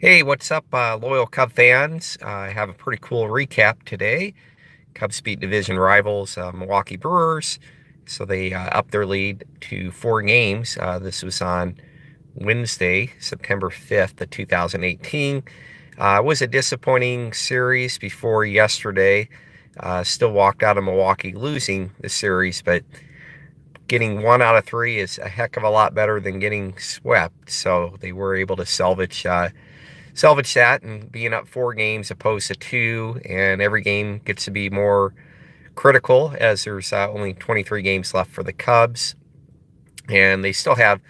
Hey, what's up, loyal Cub fans? I have a pretty cool recap today. Cubs beat division rivals, Milwaukee Brewers, so they upped their lead to 4 games. This was on Wednesday, September 5th of 2018. It was a disappointing series before yesterday. Still walked out of Milwaukee losing the series, but getting 1 out of 3 is a heck of a lot better than getting swept. So they were able to salvage that and being up 4 games opposed to two, and every game gets to be more critical as there's only 23 games left for the Cubs, and they still have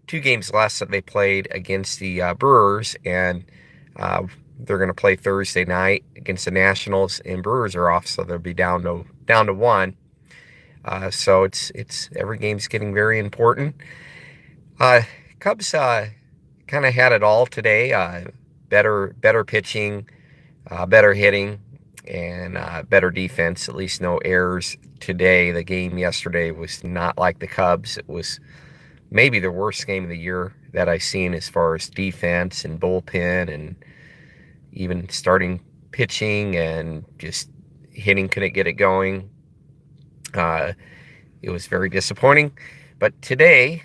2 games left that they played against the Brewers, and uh, they're going to play Thursday night against the Nationals, and Brewers are off, so they'll be down to one. So it's every game's getting very important. Uh, Cubs kind of had it all today. Better pitching, better hitting, and better defense. At least no errors today. The game yesterday was not like the Cubs. It was maybe the worst game of the year that I've seen as far as defense and bullpen and even starting pitching and just hitting couldn't get it going. Uh, it was very disappointing. But today,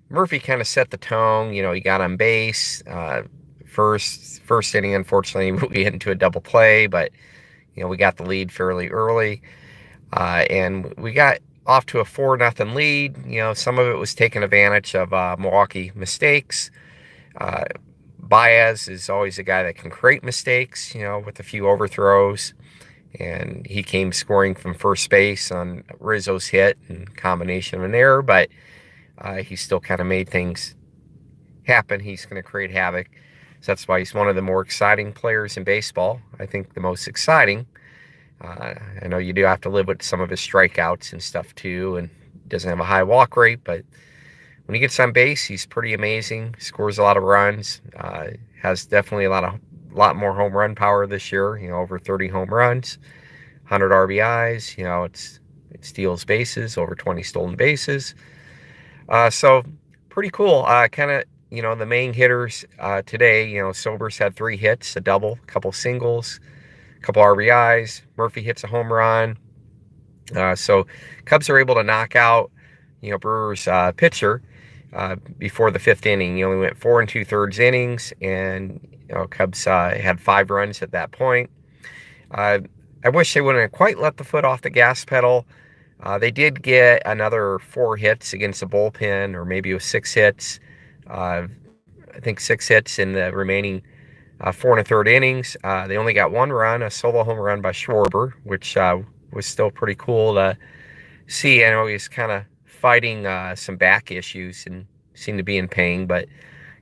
Murphy kind of set the tone. He got on base. First inning, unfortunately, we hit into a double play, but we got the lead fairly early, and we got off to a 4-0 lead. Some of it was taking advantage of Milwaukee mistakes. Uh, Baez is always a guy that can create mistakes, with a few overthrows, and he came scoring from first base on Rizzo's hit and combination of an error, but he still kind of made things happen. He's going to create havoc. So that's why he's one of the more exciting players in baseball. I think the most exciting. I know you do have to live with some of his strikeouts and stuff too, and doesn't have a high walk rate, but when he gets on base, he's pretty amazing. Scores a lot of runs. Has definitely a lot more home run power this year. Over 30 home runs, 100 RBIs. It steals bases, over 20 stolen bases. So pretty cool. Kind of, the main hitters today, Sobers had 3 hits, a double, a couple singles, a couple RBIs. Murphy hits a home run. So Cubs are able to knock out, Brewers pitcher before the 5th inning. He only went 4 2/3 innings, and Cubs had 5 runs at that point. I wish they wouldn't have quite let the foot off the gas pedal. They did get another 4 hits against the bullpen, or maybe it was 6 hits. I think 6 hits in the remaining 4 1/3 innings. They only got 1 run, a solo home run by Schwarber, which was still pretty cool to see. I know he's kind of fighting some back issues and seemed to be in pain, but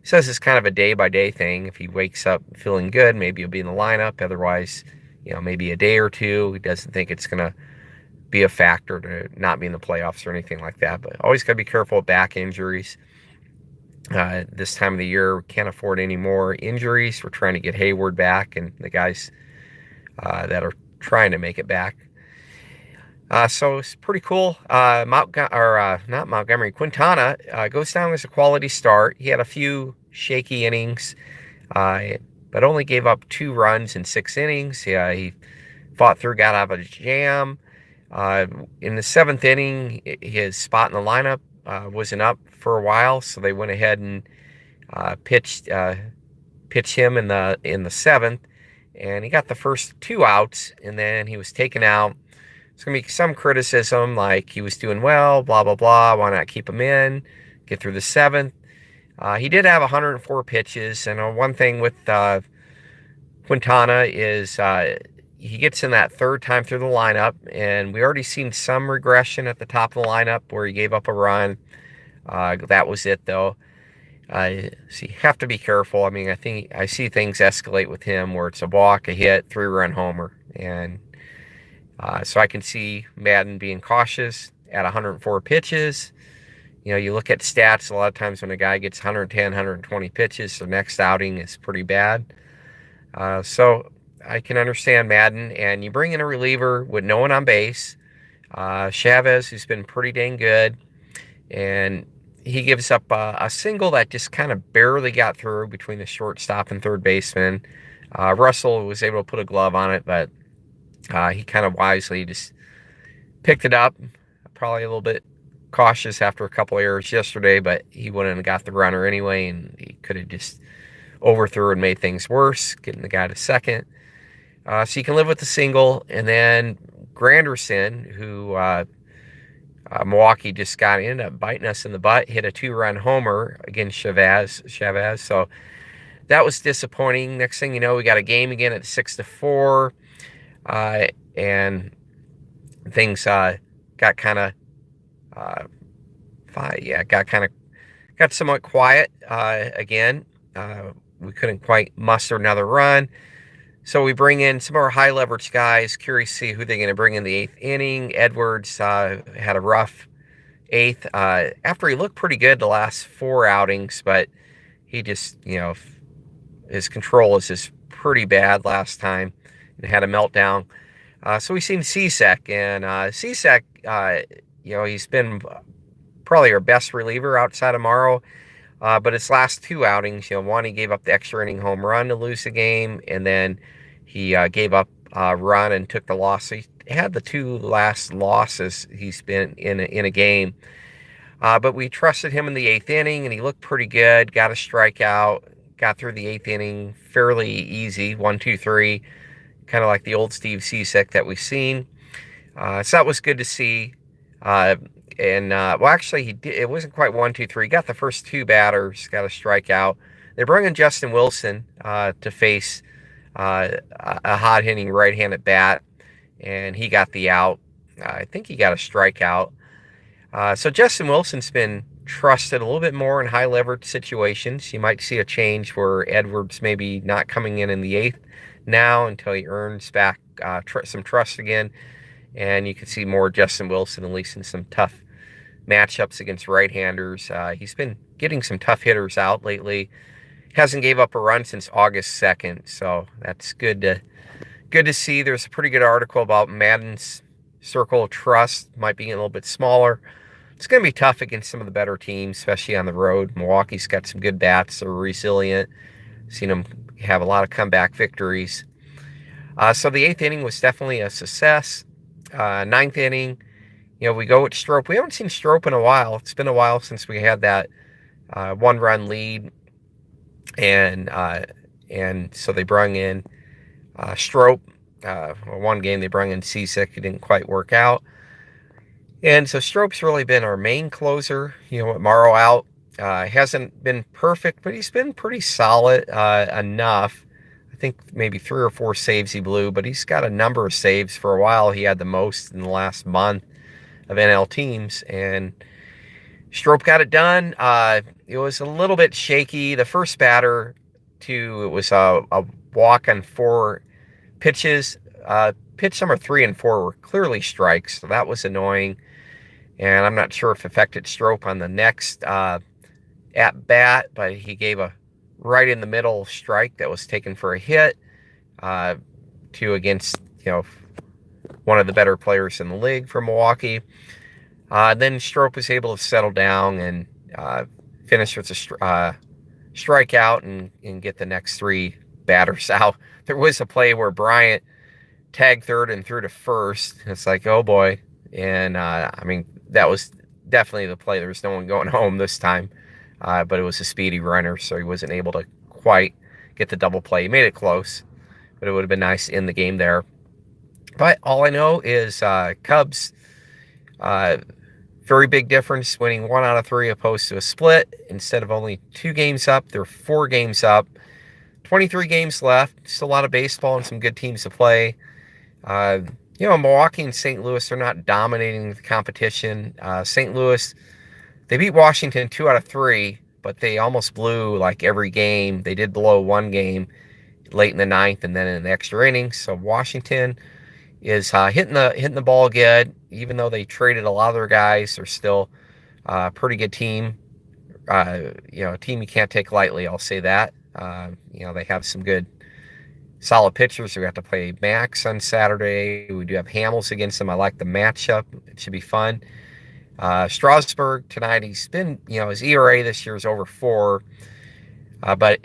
he says it's kind of a day-by-day thing. If he wakes up feeling good, maybe he'll be in the lineup. Otherwise, maybe a day or two. He doesn't think it's going to be a factor to not be in the playoffs or anything like that. But always got to be careful of back injuries. This time of the year, we can't afford any more injuries. We're trying to get Hayward back and the guys that are trying to make it back. So it's pretty cool. Not Montgomery, Quintana goes down as a quality start. He had a few shaky innings, but only gave up 2 runs in 6 innings. He fought through, got out of a jam. In the 7th inning, his spot in the lineup wasn't up for a while, so they went ahead and pitched him in the 7th, and he got the first 2 outs, and then he was taken out. It's going to be some criticism, like he was doing well, blah, blah, blah. Why not keep him in, get through the 7th? He did have 104 pitches, and one thing with Quintana is he gets in that 3rd time through the lineup, and we already seen some regression at the top of the lineup where he gave up a run. That was it, though. So you have to be careful. I mean, I think I see things escalate with him where it's a walk, a hit, 3-run homer, and so I can see Madden being cautious at 104 pitches. You look at stats, a lot of times when a guy gets 110, 120 pitches, the next outing is pretty bad. So I can understand Madden, and you bring in a reliever with no one on base. Chavez, who's been pretty dang good, and he gives up a single that just kind of barely got through between the shortstop and third baseman. Russell was able to put a glove on it, but he kind of wisely just picked it up. Probably a little bit cautious after a couple errors yesterday, but he wouldn't have got the runner anyway, and he could have just overthrew and made things worse, getting the guy to second. So you can live with the single, and then Granderson, who Milwaukee just ended up biting us in the butt, hit a 2-run homer against Chavez. So that was disappointing. Next thing you know, we got a game again at 6-4, and things got kind of got somewhat quiet again. We couldn't quite muster another run. So we bring in some of our high leverage guys. Curious to see who they're going to bring in the 8th inning. Edwards had a rough 8th after he looked pretty good the last 4 outings, but he just, his control is just pretty bad last time and had a meltdown. So we seen Cishek, and Cishek, he's been probably our best reliever outside of Morrow. But his last 2 outings, one, he gave up the extra inning home run to lose the game, and then he gave up a run and took the loss. So he had the 2 last losses he's been in a game. But we trusted him in the 8th inning, and he looked pretty good. Got a strikeout, got through the 8th inning fairly easy, 1, 2, 3, kind of like the old Steve Cishek that we've seen. So that was good to see. Actually, he did. It wasn't quite 1, 2, 3. He got the first 2 batters, got a strikeout. They brought in Justin Wilson to face a hot hitting right-handed bat, and he got the out. I think he got a strikeout. So Justin Wilson's been trusted a little bit more in high leverage situations. You might see a change where Edwards maybe not coming in the 8th now until he earns back some trust again. And you can see more Justin Wilson, at least in some tough matchups against right-handers. He's been getting some tough hitters out lately. Hasn't gave up a run since August 2nd, so that's good to see. There's a pretty good article about Madden's circle of trust. Might be a little bit smaller. It's going to be tough against some of the better teams, especially on the road. Milwaukee's got some good bats. They're resilient. Seen them have a lot of comeback victories. So the 8th inning was definitely a success. 9th inning, we go with Strop. We haven't seen Strop in a while. It's been a while since we had that 1-run lead, and so they brought in Strop. One game they brought in Cishek. It didn't quite work out, and so Strop's really been our main closer. With Morrow out, hasn't been perfect, but he's been pretty solid enough. I think maybe 3 or 4 saves he blew, but he's got a number of saves. For a while, he had the most in the last month of NL teams, and Strop got it done. It was a little bit shaky. The first batter, it was a walk on 4 pitches. Pitch number 3 and 4 were clearly strikes, so that was annoying, and I'm not sure if it affected Strop on the next at bat, but he gave a right in the middle strike that was taken for a hit against one of the better players in the league for Milwaukee. Then Strop was able to settle down and finish with a strikeout and get the next 3 batters out. There was a play where Bryant tagged third and threw to first. It's like, oh boy. And that was definitely the play. There was no one going home this time. But it was a speedy runner, so he wasn't able to quite get the double play. He made it close, but it would have been nice to end the game there. But all I know is Cubs, very big difference, winning 1 out of 3 opposed to a split. Instead of only 2 games up, they're 4 games up. 23 games left. Still a lot of baseball and some good teams to play. Milwaukee and St. Louis are not dominating the competition. St. Louis, they beat Washington 2 out of 3, but they almost blew like every game. They did blow 1 game late in the 9th and then in the extra innings. So Washington is hitting the ball good, even though they traded a lot of their guys. They're still a pretty good team. A team you can't take lightly. I'll say that. They have some good, solid pitchers. We have to play Max on Saturday. We do have Hamels against them. I like the matchup. It should be fun. Strasburg tonight, he's been, his ERA this year is over 4, but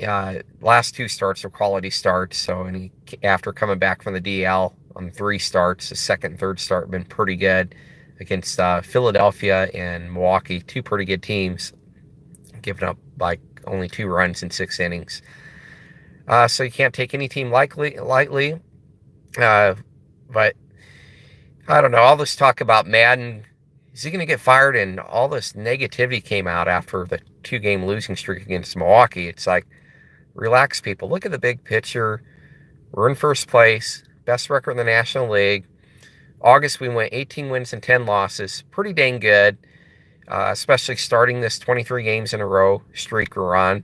last 2 starts are quality starts. So, and after coming back from the DL on 3 starts, the second and third start have been pretty good against Philadelphia and Milwaukee, 2 pretty good teams, giving up like only 2 runs in 6 innings. So you can't take any team lightly. But I don't know. All this talk about Madden, is he going to get fired? And all this negativity came out after the 2-game losing streak against Milwaukee. It's like, relax, people. Look at the big picture. We're in first place, best record in the National League. August, we went 18 wins and 10 losses. Pretty dang good, especially starting this 23 games in a row streak we're on.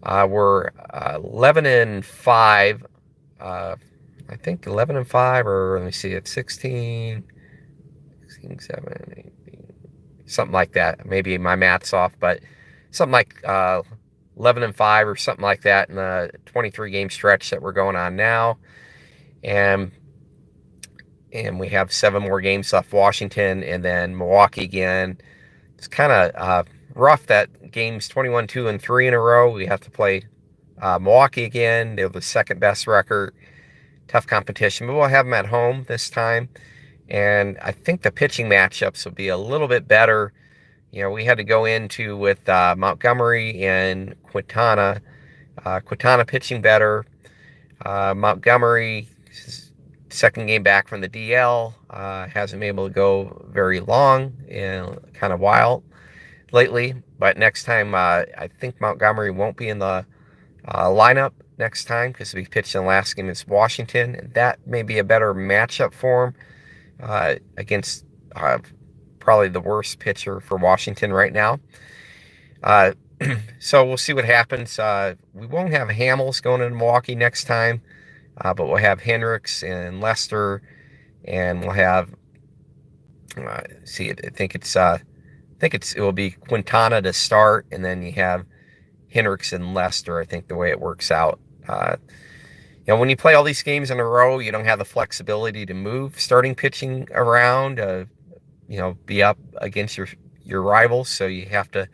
We're 11-5. I think 11-5, or let me see, it's 16, 7, 18, something like that. Maybe my math's off, but something like 11-5 or something like that in the 23 game stretch that we're going on now. And we have 7 more games left. Washington and then Milwaukee again. It's kind of rough that games 21, 2, and 3 in a row. We have to play Milwaukee again. They're the second best record. Tough competition, but we'll have them at home this time. And I think the pitching matchups will be a little bit better. We had to go into with Montgomery and Quintana. Quintana pitching better. Montgomery, second game back from the DL, hasn't been able to go very long and kind of wild lately. But next time, I think Montgomery won't be in the lineup next time because we pitched in the last game against Washington. And that may be a better matchup for him against probably the worst pitcher for Washington right now. So we'll see what happens. We won't have Hamels going into Milwaukee next time, but we'll have Hendricks and Lester, and we'll have I think it will be Quintana to start, and then you have Hendricks and Lester. I think the way it works out. When you play all these games in a row, you don't have the flexibility to move starting pitching around. Be up against your rivals, so you have to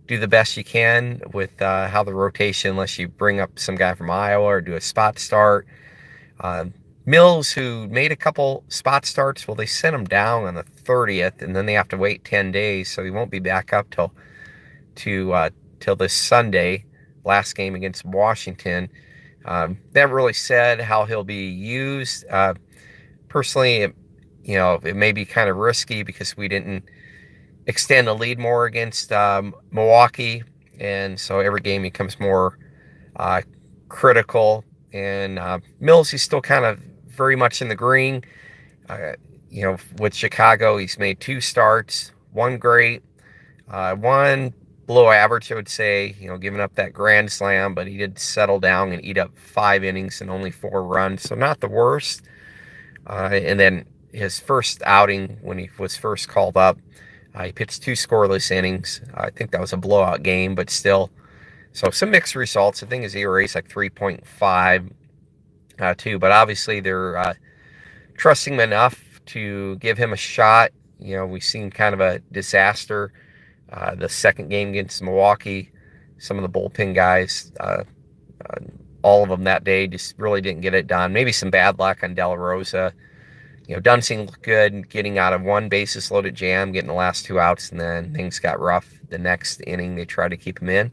do the best you can with how the rotation, unless you bring up some guy from Iowa or do a spot start. Mills, who made a couple spot starts, well, they sent him down on the 30th, and then they have to wait 10 days, so he won't be back up till this Sunday, last game against Washington. They haven't really said how he'll be used. Personally, it may be kind of risky because we didn't extend the lead more against Milwaukee, and so every game becomes more critical. And Mills, he's still kind of very much in the green. With Chicago, he's made 2 starts, 1 great, 1 below average, I would say, giving up that grand slam, but he did settle down and eat up 5 innings and only 4 runs, so not the worst. And then his first outing, when he was first called up, he pitched 2 scoreless innings. I think that was a blowout game, but still. So some mixed results. I think his ERA is like 3.5 too, but obviously they're trusting him enough to give him a shot. We've seen kind of a disaster. The second game against Milwaukee, some of the bullpen guys, all of them that day just really didn't get it done. Maybe some bad luck on De La Rosa. Dunsing looked good, getting out of 1 bases loaded jam, getting the last 2 outs, and then things got rough. The next inning, they tried to keep him in.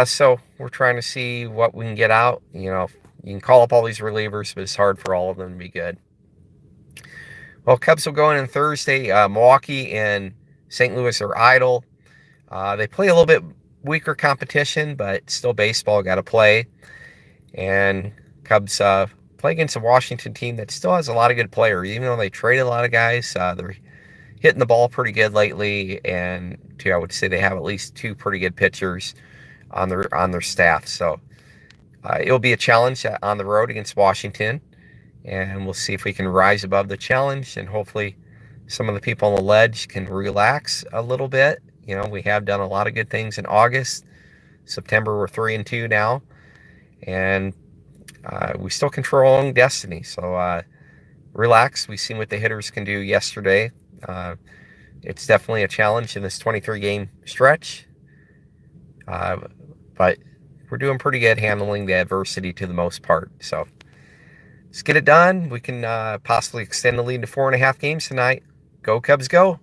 So we're trying to see what we can get out. You can call up all these relievers, but it's hard for all of them to be good. Well, Cubs will go in on Thursday. Milwaukee and St. Louis are idle. They play a little bit weaker competition, but still baseball, got to play. And Cubs play against a Washington team that still has a lot of good players, even though they traded a lot of guys. They're hitting the ball pretty good lately, and I would say they have at least 2 pretty good pitchers on their staff. So it'll be a challenge on the road against Washington, and we'll see if we can rise above the challenge, and hopefully some of the people on the ledge can relax a little bit. We have done a lot of good things in August. September, we're 3-2 now, and we still control our own destiny. So relax. We've seen what the hitters can do yesterday. It's definitely a challenge in this 23-game stretch, but we're doing pretty good handling the adversity to the most part. So let's get it done. We can possibly extend the lead to 4.5 games tonight. Go Cubs, go!